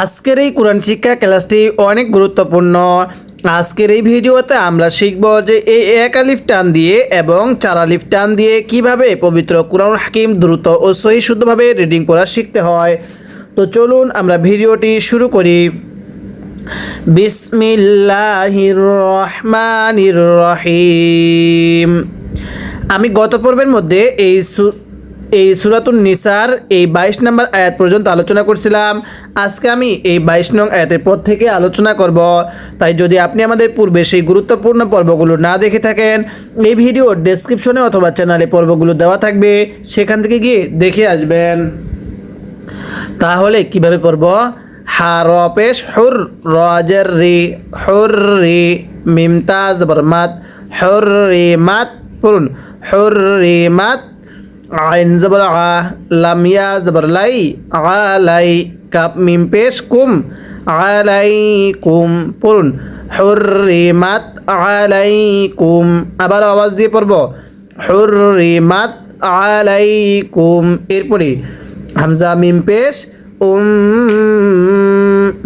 আজকের এই কোরআন শিক্ষা ক্লাসটি অনেক গুরুত্বপূর্ণ। আজকের এই ভিডিওতে আমরা শিখব যে এই এক আলিফ টান দিয়ে এবং চার আলিফ টান দিয়ে কিভাবে পবিত্র কুরআনুল হাকিম দ্রুত ও সহি শুদ্ধভাবে রিডিং করা শিখতে হয়। তো চলুন আমরা ভিডিওটি শুরু করি। বিসমিল্লাহির রহমানির রহিম। আমি গত পর্বের মধ্যে এই সূরাতুন নিসার এই 22 নম্বর আয়াত পর্যন্ত আলোচনা করছিলাম। আজকে আমি এই 22 নং আয়াতের পর থেকে আলোচনা করব। তাই যদি আপনি আমাদের পূর্বে সেই গুরুত্বপূর্ণ পর্বগুলো না দেখে থাকেন, এই ভিডিওর ডেসক্রিপশনে অথবা চ্যানেলে পর্বগুলো দেওয়া থাকবে, সেখান থেকে গিয়ে দেখে আসবেন। তাহলে কিভাবে পড়ব? হা র পেশ হুর, র জের রি, হুর রি, মিম তা জবর মাত, হুর রি মাত পড়ুন, হুর রি মাত। আইন জবর আ, লাম ইয়া জবর লাই, আলাই, কাপ মিম পেশ কুম, আলাইকুম পড়ুন, হুররিমাত আলাইকুম। আবার আওয়াজ দিয়ে পড়ব, হুররিমাত আলাইকুম। এরপরে হামজা মিম পেশ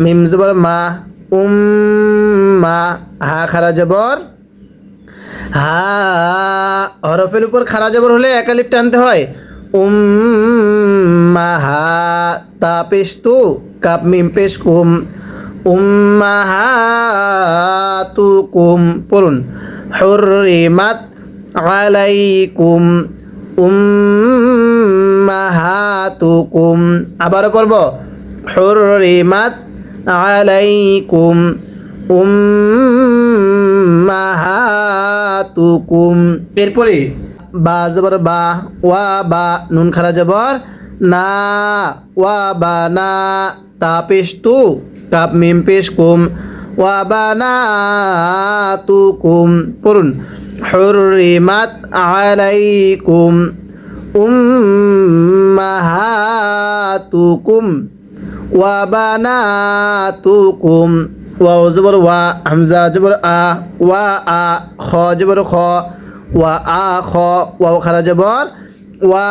মিম জবর মা, মা, হা খারা জবর হা। হরফের উপর খারা জবর হলে এক আলিফ টানতে হয়। উম্মাহা, তা পেশ তু, কাপ মিম পেশ কুম, উম্মাহাতুকুম পড়ুন, হুররিমাত আলাইকুম, উম্মাহাতুকুম। আবারও পড়ব, হুররিমাত আলাইকুম, উম্মাহাতুকুম। এরপরে বা জবর বা, ওয়া বা, নুন খারা জবর না, ওয়া বা না, তা পেশ তু, কাপ মিম পেশ কুম, ওয়া বা না তুকুম পড়ুন, হুররিমাত আলাইকুম, উম্মাহাতুকুম, ওয়া বানাতুকুম। ওয়াও জবর ওয়া, হামজা জবর আ, ওয়া আ, খ জবর খ, ওয়া আ খ, ওয়াও খারা জবর ওয়া,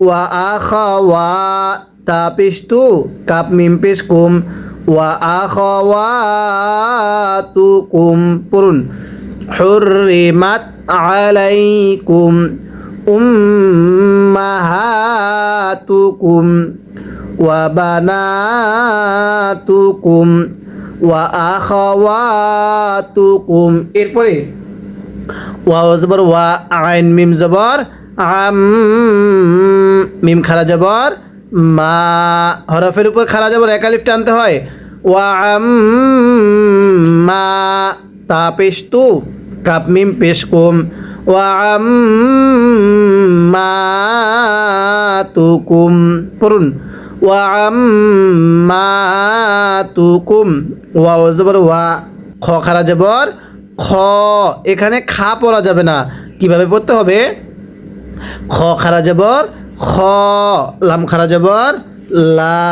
ওয়া আ খ ওয়া, তা পেশ তু, কাপ মিম পেশ কুম, ওয়া আ খ ওয়া তুকুম পড়ুন, হুররিমাত আলাইকুম, উম্মাহাতুকুম, ওয়া বানাতুকুম, ওয়া আখাওয়াতুকুম। এরপরে ওয়াও জবর ওয়া, আইন মিম জবর আম, মিম খারা জবর মা, হরফের উপর খারা জবর এক আলিফ টানতে হয়। ওয়া আম মা, তা পেশ তু, কাপ মিম পেশ কুম, ওয়া আম মা তুকুম পড়ুন, ওয়া আম্মাতুকুম। ওয়াও জবর ওয়া, খ খারা জবর খ, এখানে খা পড়া যাবে না। কিভাবে পড়তে হবে? খ খারা জবর খ, লাম খারা জবর লা,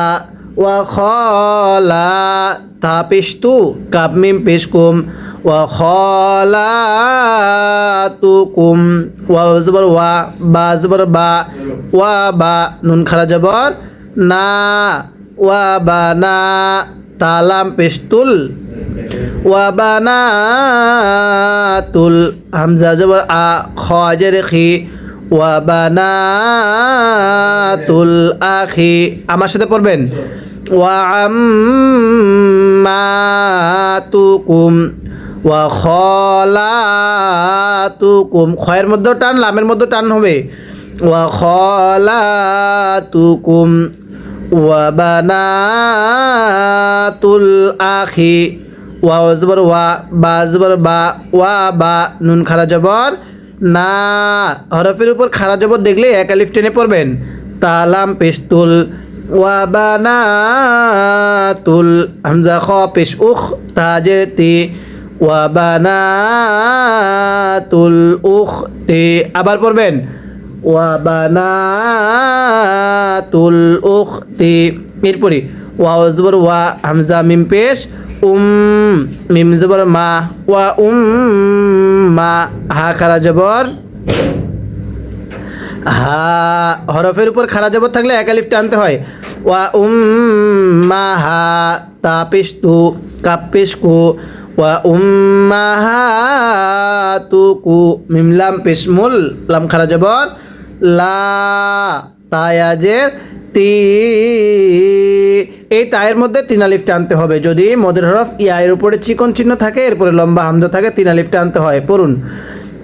ওয়া খ লা, তা পেশ তু, কাপ মিম পেশ কুম, ওয়া খ লা তুকুম। ওয়াও জবর ওয়া, বা জবর বা, ওয়া বা, নুন খারা জবর না, ওয়া বানা, তালাম পেশতুল, ওয়া বানাতুল, হামজা জবর আ, খ জের খি, ওয়া বানাতুল আখি। আমার সাথে পড়বেন, ওয়া আম্মাতুকুম, ওয়া খলাতুকুম। খয়ের মধ্যেও টান, লামের মধ্যেও টান হবে। ওয়া খলাতুকুম, ওয়া বানাতুল আখি। ওয়াও জবর ওয়া, বা জবর বা, ওয়া বা, নুন খারা জবর না, হরফের উপর খারা জবর দেখলে এক আলিফ টেনে পড়বেন। তালাম পেশতুল, ওয়া বানাতুল, হামজা খ পেশ উখ, তা জের তি, ওয়া বানাতুল উখতি। আবার পড়বেন, ওয়া বানাতুল উখতি। এরপরে ওয়াও জবর ওয়া, হামজা মিম পেশ মিম জবর মা, ওয়া মা, হা খারা জবর হা, হরফের উপর খারা জবর থাকলে এক আলিফ টানতে হয়। ওয়া উম্মাহা তা পেশ তু কাপ পেশ কু ওয়া উম্মাহাতুকু মিম লাম পেশ মুল লাম খারা জবর লা তায়াজের তি এই তায়ের মধ্যে তিন আলিফ টানতে হবে। যদি মদের হরফ ইয়া এর উপরে চিকন চিহ্ন থাকে এরপরে লম্বা হামজা থাকে তিন আলিফ টানতে হয়। পড়ুন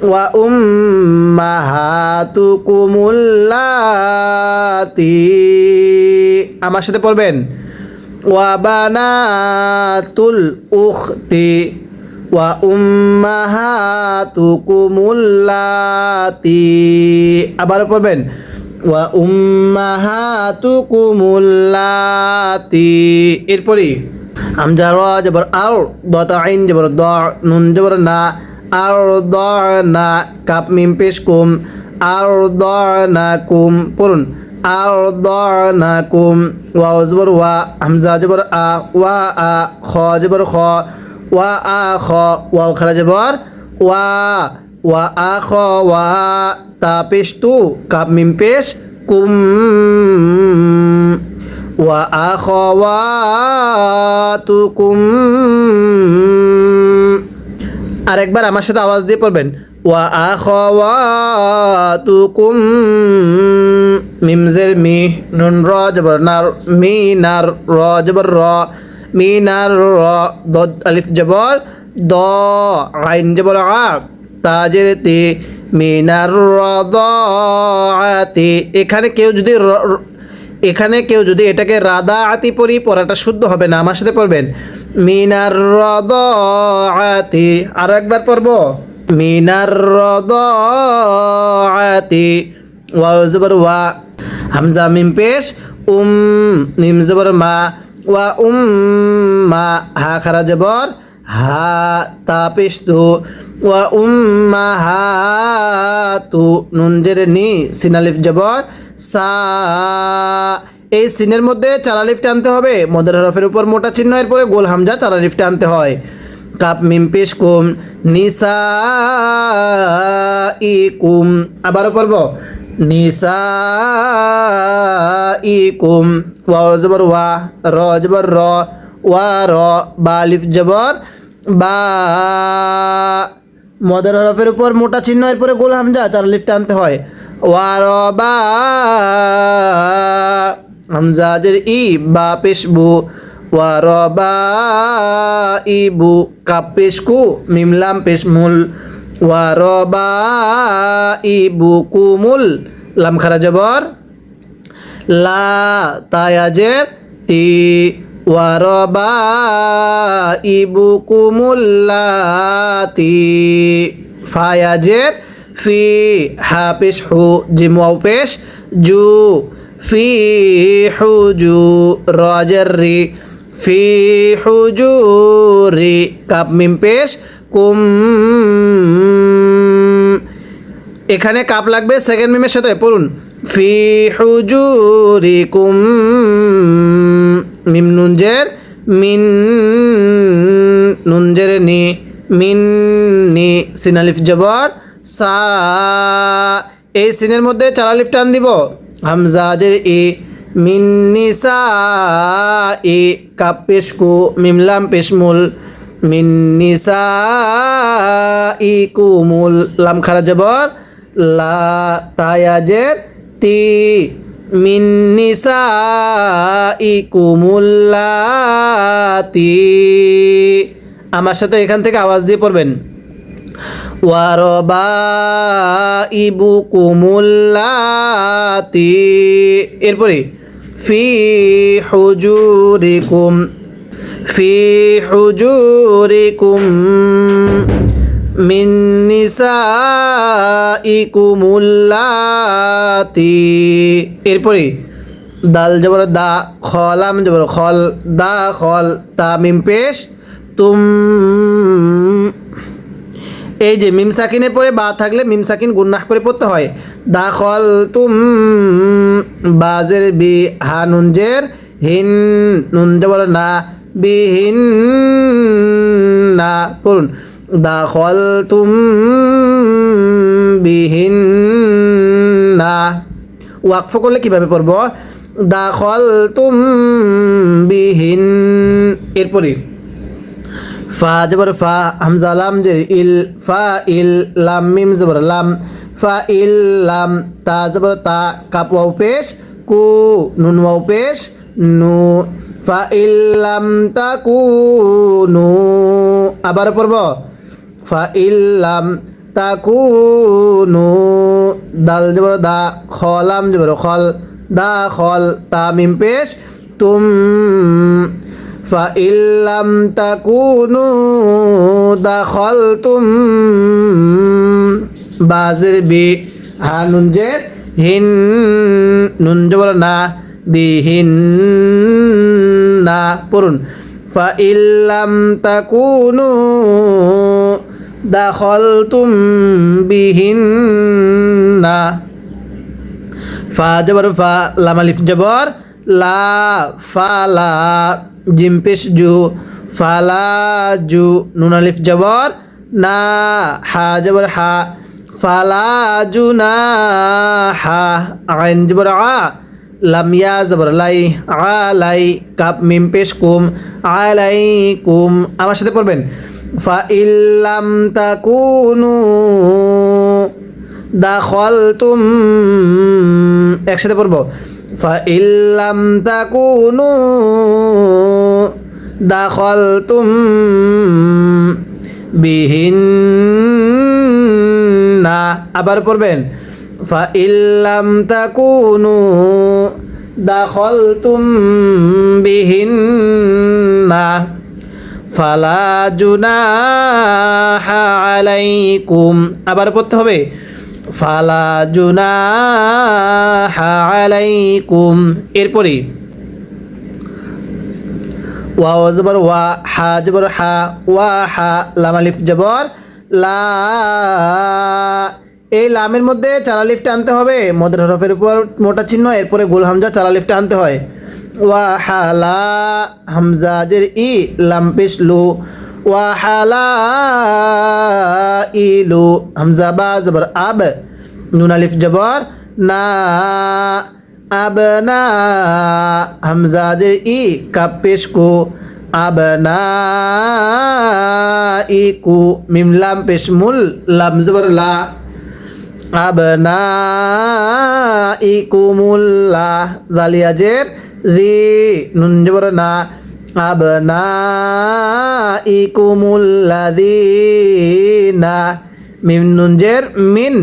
ওয়া উম্মাহাতুকুমুল্লাতি আমার সাথে পড়বেন ওয়া বানাতুল উখতি ওয়া উম্মাহাতুকুমুল্লাতি আবারও পড়বেন ওয়া উম্মাহাতুকুমুল্লাতি। এরপরে হামজা র জবর আও দতা আইন জবর দ নুন জবর না আর দ না কাপ মিম পেশ কুম আর দ না কুম পড়ুন আর দ না কুম ওয়াও জবর ওয়া হামজা জবর আ ওয়া আ খ জবর খ ওয়া আ খ ওয়াও খারা জবর ওয়া ওয়া আ খ ওয়া তা পেশ তু কাপ মিম পেশ কুম ওয়া আ খ ওয়া তু কুম। আরেকবার আমার সাথে আওয়াজ দিয়ে পড়বেন ওয়া আ খ ওয়া তু কুম মিম জের মি নুন র জবর নার মি নার র জবর র মি নার র দদ আলিফ জবর দ আইন জবর আ তাজের তি মিনার রাদাআতি এখানে কেউ যদি এটাকে রাদাআতি পড়াটা শুদ্ধ হবে না। আমার সাথে পড়বেন মিনার রাদাআতি আরো একবার পড়ব মিনার রাদাআতি ওয়া জবর ওয়া হামজা মিম পেশ মিম জবর মা ওয়া মা হা খারা জবর হা তা পেশ তু ওয়া উম্মাহাতু নুন জের নি সিন আলিফ জবর সা এই সিনের মধ্যে চার আলিফ টানতে হবে। মদের হরফের উপর মোটা চিহ্ন এর পরে গোল হামজা চার আলিফ টানতে হয়। কাপ মিম পেশ কুম নিসা ই কুম আবারও পড়ব নিসা ই কুম ওয়া জবর ওয়া র জবর র ওয়া র বা আলিফ জবর বা মদের হরফের উপর মোটা চিহ্ন এর পরে গোল হামজা চার আলিফ টানতে হয়। ওয়া র বা হামজা জের ই বা পেশ বু ওয়া র বা ই বু কাপ পেশ কু মিম লাম পেশ মুল ওয়া র বা ই বু কুমুল লাম খারা জবর লা তায়াজের তি ওয়া র বা ই বু কুমুল্লাতি ফায়াজের ফি হা পেশ হু জিম ওয়াও পেশ জু ফি হুজু রাজের রি ফি হুজুরি কাপ মিম পেশ কুম এখানে কাপ লাগবে সেকেন্ড মিমের সাথে পড়ুন ফি হুজুরিকুম মিম নুনজের মিন নুনজের নি মিন নি সিন আলিফ জবর সা এই সিনের মধ্যে চার আলিফ টান দিব। হামজা জের ই মিন নিসা ই কাপ পেশ কু মিম লাম পেশ মুল মিন নিসা ই কুমুল লাম খারা জবর লা তায়াজের তি মিন নিসা ই কুমুল্লাতি আমার সাথে এখান থেকে আওয়াজ দিয়ে পড়বেন ওয়া রবাইবুকুমুল্লাতি এরপরে ফি হুজুরিকুম ফি হুজুরিকুম মিন নিসাইকুমুল্লাতি এরপরে দাল জবর দা খলাম জবর খল দা খল তা মিম পেশ তুম এই যে মিম সাকিনের পরে বা থাকলে মিম সাকিন গুন্নাহ করে পড়তে হয়। দা খল তুম বাজের বি হা নুনজের হিন নুন জবর না বিহিন না পড়ুন দা খল তুম বিহিন না ওয়াকফ করলে কিভাবে পড়ব দাখলতুম বিহিন। এরপরে ফা জবর ফা, হামজা লাম জের ইল, ফা ইল, লাম মিম জবর লাম, ফা ইল লাম, তা জবর তা, কাপ ওয়াও পেশ কু, নুন ওয়াও পেশ নু, ফা ইল লাম তাকুনু। আবার পড়ব ফা ইল লাম তাকুনু, দাল জবর দা, খ লাম জবর খল, দা খল, তা মিম পেশ তুম, ফা ইল লাম তাকুনু দাখলতুম, বা জের বি, হা নুন জের হিন, নুন জবর না, বিহিন না। পড়ুন ফা ইল লাম তাকুনু দাখলতুম বিহিন না। ফা জবর ফা, লাম আলিফ জবর লা, ফালা, জিম পেশ জু, ফালা জু, নুন আলিফ জবর না, হা জবর হা, ফালা জু না হা, আইন জবর আ, লাম ইয়া জবর লাই, আলাই, কাপ মিম পেশ কুম, আলাইকুম। আমার সাথে পড়বেন ফা ইল লাম তাকুনু দাখলতুম, একসাথে পড়ব ফা ইল লাম তাকুনু দাখলতুম বিহিন না। আবার পড়বেন ফা ইল লাম তাকুনু দাখলতুম বিহিন না ফালা জুনাহা আলাইকুম। আবার পড়তে হবে ফালা জুনাহা আলাইকুম। এরপরে ওয়া জবর ওয়া, হা জবর হা, ওয়া হা, লাম আলিফ জবর লা, এই লামের মধ্যে চার আলিফটা আনতে হবে, মদের হরফের উপর মোটা চিহ্ন, এরপরে গোল হামজা চার আলিফটা আনতে হয়। ওয়া হালা, হামজা জের ই, লাম পেশ লু, ওয়া হালা ইলু, হামজা বা জবর আব, নুন আলিফ জবর না, আবনা, হামজা জের ই, কাপ পেশ কু, আবনা ইকু, মিম লাম পেশ মুল, লাম জবর লা, আবনা ইকুমুল্লাহ, জালিয়া জের জি, নুন জবর না, আবনা ইকুমুল্লাযিনা, মিম নুন জের মিন,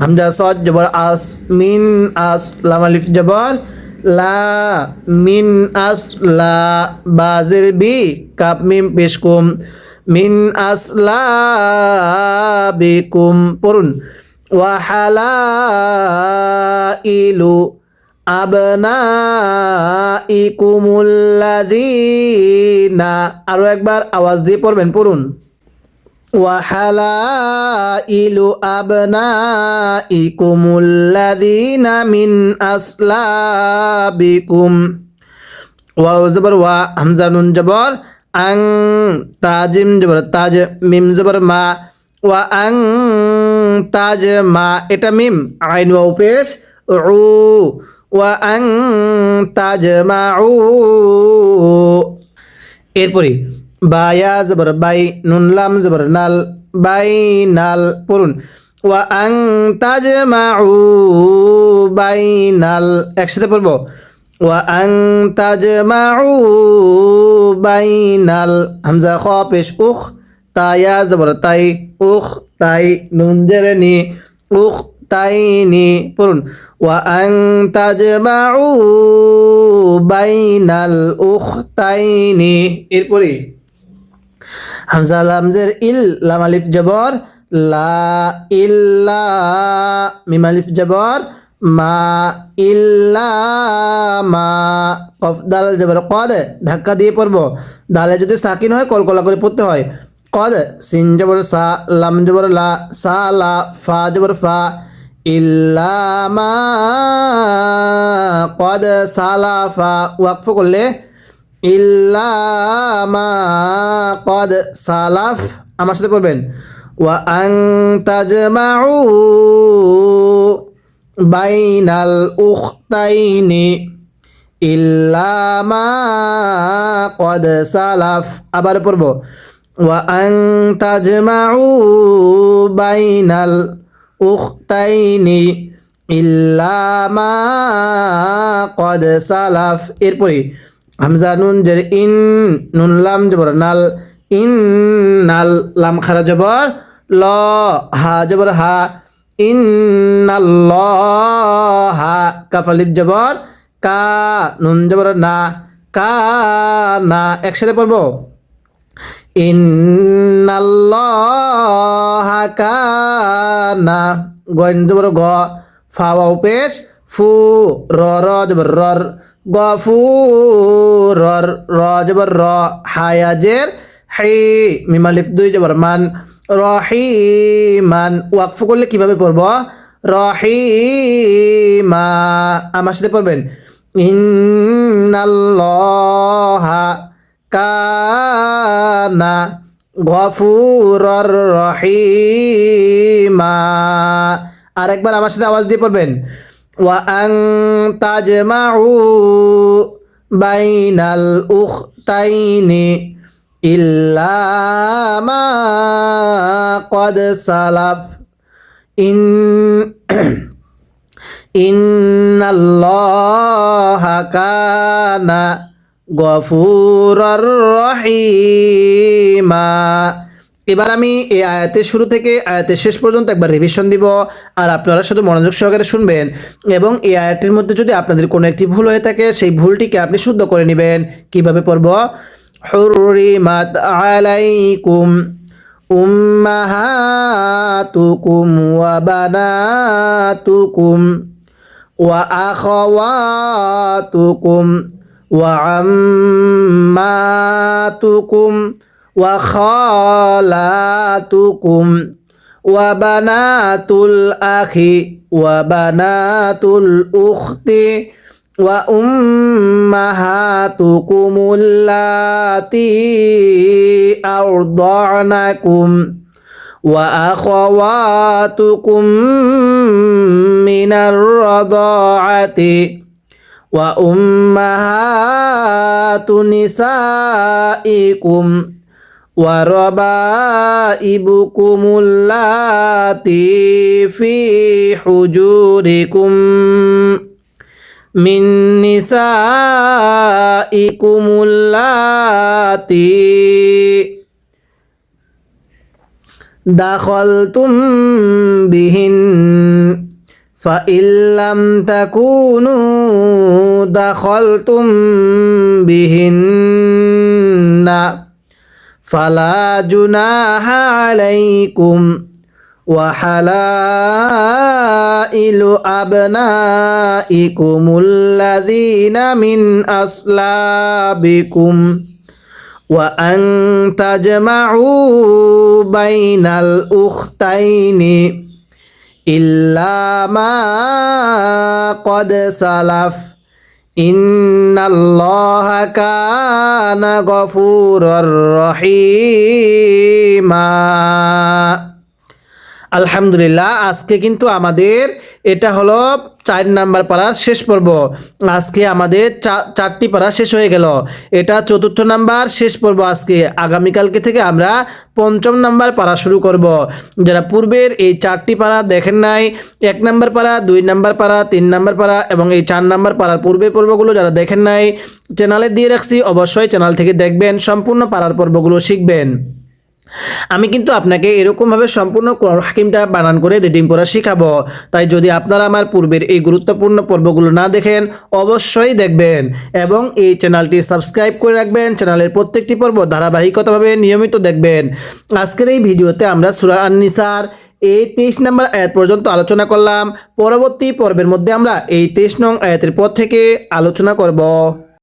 হামজা সদ জবর আস, মিন আস, লাম আলিফ জবর লা, মিন আস লা, বা জের বি, কাপ মিম পেশ কুম, মিন আসলা বিকুম। পড়ুন ওয়া হালাইলু আবনাইকুমুল্লাযীনা। আরো একবার আওয়াজ দিয়ে পড়বেন, পড়ুন ওয়া হালাইলু আবনাইকুমুল্লাযীনা মিন আসলাবিকুম। ওয়াও জবর ওয়া, হামজা নুন জবর আং, তাজিম জবর তাজ, মিম জবর মা, ওয়া আং তাজ মা, এটা মিম, আইন ওয়াও পেশ উ, ওয়া আং তাজ মা উ। এরপরে বায়া জবর বাই, নুন লাম জবর নাল, বাই নাল। পড়ুন ওয়া আং তাজ মা উ বাই নাল, একসাথে পড়ব ওয়া আং তাজ মা উ বাই নাল, হামজা খ পেশ উখ, তায়া জবর তাই, উখ তাই, নুন জেরে নি, উখ তাই নি। পড়ুন ওয়া আং তাজমাউ বাইনাল উখতাইনি। এরপরে হামজা লাম জের ইল, লাম আলিফ জবর লা, ইল্লা, মিম আলিফ জবর মা, ইল্লা মা, কফ দাল জবর কদ, ধাক্কা দিয়ে পড়ব, দালে যদি সাকিন হয় কলকলা করে পড়তে হয়। কদ, সিন জবর সা, লাম জবর লা, সা লা, ফা জবর ফা, ইল্লা মা কদ সালাফা, ওয়াকফ করলে ইল্লা মা কদ সালাফ। আমার সাথে পড়বেন ওয়া আন তাজমাউ বাইনাল উখতাইনি। ইল্লা মা কদ সালাফ। আবার পড়ব ওয়া আন তাজমাউ বাইনাল উখতাইনি ইল্লা মা কদ সালাফ। এরপরে হামজা নুন জের ইন, নুন লাম জবর নাল, ইন নাল, লাম খারা জবর ল, হা জবর হা, ইন্নাল্লাহা, কাফ আলিফ জবর কা, নুন জবর না, কা না। একসাথে পড়ব ইন্নাল্লাহা কানা, গন জবর গ, ফা ওয়াও পেশ ফু, র র জবর রর, গফুর, র জবর র, হায়া জের হি, মিম আলিফ দুই জবর মান, রহিমান। ওয়াকফ করলে কিভাবে পড়ব? রহিমা। আমার সাথে পড়বেন ইন্নাল্লাহা কানা গফুরর রহিমা। আরেকবার আমার সাথে আওয়াজ দিয়ে পড়বেন ওয়া আন তাজমাউ বাইনাল উখতাইনি ইল্লা মা কদ সালাফ ইন্নাল্লাহা কানা গফুরর রহিমা। এবার আমি এই আয়াতের শুরু থেকে আয়াতের শেষ পর্যন্ত একবার রিভিশন দিব, আর আপনারা শুধু মনোযোগ সহকারে শুনবেন, এবং এই আয়াতের মধ্যে যদি আপনাদের কোনো একটি ভুল হয়ে থাকে সেই ভুলটিকে আপনি শুদ্ধ করে নেবেন। কিভাবে পড়ব? হুররিমাত আলাইকুম উম্মাহাতুকুম ওয়া বানাতুকুম ওয়া আখাওয়াতুকুম ওয়া আম্মাতুকুম ওয়া খালাতুকুম ওয়া বানাতুল আখি ওয়া বানাতুল উখতি ওয়া উম্মাহাতুকুমুল্লাতি আরদানাকুম ওয়া আখাওয়াতুকুম মিনার রাদাআতি ওয়া উম্মাহাতু নিসাইকুম ওয়া রাবাইবুকুমুল্লাতি ফি হুজুরিকুম মিন নিসাইকুমুল্লাতি দাখালতুম বিহিন ফাইল্লাম তাকুনু দাখালতুম বিহিন্না ফালা জুনাহা আলাইকুম ওয়া হালাইলু আবনাইকুমুল্লাযীনা মিন আসলাবিকুম ওয়া আন তাজমাউ বাইনাল উখতাইনি ইল্লা মা কদ সালাফ ইন্নাল্লাহা কানা গফুরর রহিমা। আলহামদুলিল্লাহ, আজকে কিন্তু আমাদের এটা হলো 4 নাম্বার পারার শেষ পর্ব। আজকে আমাদের 4টি পারা শেষ হয়ে গেল। এটা 4র্থ নাম্বার শেষ পর্ব আজকে। আগামীকালকে থেকে আমরা 5ম নাম্বার পারা শুরু করব। যারা পূর্বের এই 4টি পারা দেখেন নাই, 1 নাম্বার পারা, 2 নাম্বার পারা, 3 নাম্বার পারা এবং এই 4 নাম্বার পারার পূর্বের পর্বগুলো যারা দেখেন নাই, চ্যানেলে দিয়ে রাখছি, অবশ্যই চ্যানেল থেকে দেখবেন, সম্পূর্ণ পারার পর্বগুলো শিখবেন। আমি কিন্তু আপনাকে এরকমভাবে সম্পূর্ণ কোরআন হাকিমটা বানান করে রিডিং পড়া শেখাবো। তাই যদি আপনারা আমার পূর্বের এই গুরুত্বপূর্ণ পর্বগুলো না দেখেন, অবশ্যই দেখবেন এবং এই চ্যানেলটি সাবস্ক্রাইব করে রাখবেন। চ্যানেলের প্রত্যেকটি পর্ব ধারাবাহিকতাভাবে নিয়মিত দেখবেন। আজকের এই ভিডিওতে আমরা সূরা আন-নিসার এই 23 নম্বর আয়াত পর্যন্ত আলোচনা করলাম। পরবর্তী পর্বের মধ্যে আমরা এই 23 নং আয়াতের পর থেকে আলোচনা করব।